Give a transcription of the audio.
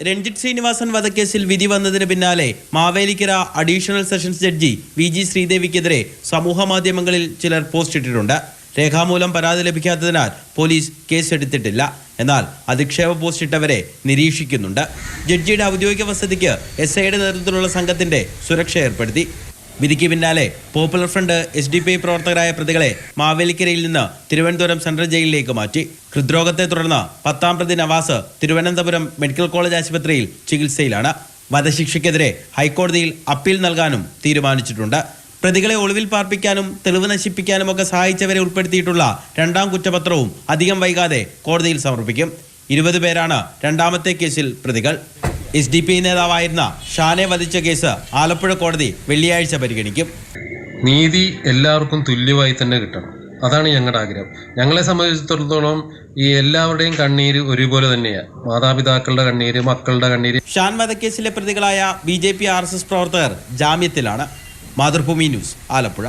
രഞ്ജിത്ത് ശ്രീനിവാസൻ വധക്കേസിൽ വിധി വന്നതിന് പിന്നാലെ Mavelikkara additional sessions judge VG ശ്രീദേവിക്കെതിരെ സമൂഹമാധ്യമങ്ങളിൽ ചിലർ പോസ്റ്റ് ഇട്ടിട്ടുണ്ട്. രേഖാമൂലം പരാതി ലഭിക്കാത്തതിനാൽ പോലീസ് കേസെടുത്തിട്ടില്ല. എന്നാൽ അധിക്ഷേപ പോസ്റ്റ് ഇട്ടവരെ നിരീക്ഷിക്കുന്നുണ്ട്. ജഡ്ജിയുടെ ഔദ്യോഗിക വസതിക്ക് SIയുടെ നേതൃത്വത്തിലുള്ള സംഘത്തിന്റെ സുരക്ഷ ഏർപ്പെടുത്തി. വിധിക്ക് പിന്നാലെ പോപ്പുലർ ഫ്രണ്ട് SDPI പ്രവർത്തകരായ പ്രതികളെ മാവേലിക്കരയിൽ നിന്ന് തിരുവനന്തപുരം സെൻട്രൽ ജയിലിലേക്ക് മാറ്റി. ഹൃദ്രോഗത്തെ തുടർന്ന് 10ാം പ്രതി നവാസ് തിരുവനന്തപുരം മെഡിക്കൽ കോളേജ് ആശുപത്രിയിൽ ചികിത്സയിലാണ്. വധശിക്ഷയ്ക്കെതിരെ ഹൈക്കോടതിയിൽ അപ്പീൽ നൽകാനും തീരുമാനിച്ചിട്ടുണ്ട്. പ്രതികളെ ഒളിവിൽ പാർപ്പിക്കാനും തെളിവ് നശിപ്പിക്കാനുമൊക്കെ സഹായിച്ചവരെ ഉൾപ്പെടുത്തിയിട്ടുള്ള 2ാം കുറ്റപത്രവും അധികം വൈകാതെ കോടതിയിൽ സമർപ്പിക്കും. 20 പേരാണ് 2ാമത്തെ കേസിൽ പ്രതികൾ. SDPI നേതാവായിരുന്ന ഷാനെ വധിച്ച കേസ് ആലപ്പുഴ കോടതി വെള്ളിയാഴ്ച പരിഗണിക്കും. നീതി എല്ലാവർക്കും തുല്യമായി തന്നെ കിട്ടണം, അതാണ് ഞങ്ങളുടെ ആഗ്രഹം. ഞങ്ങളെ സംബന്ധിച്ചിടത്തോളം ഈ എല്ലാവരുടെയും കണ്ണീര് ഒരുപോലെ തന്നെയാണ്. മാതാപിതാക്കളുടെ കണ്ണീര്, മക്കളുടെ കണ്ണീര്. ഷാൻ വധക്കേസിലെ പ്രതികളായ BJP RSS പ്രവർത്തകർ ജാമ്യത്തിലാണ്. മാതൃഭൂമി ന്യൂസ്, ആലപ്പുഴ.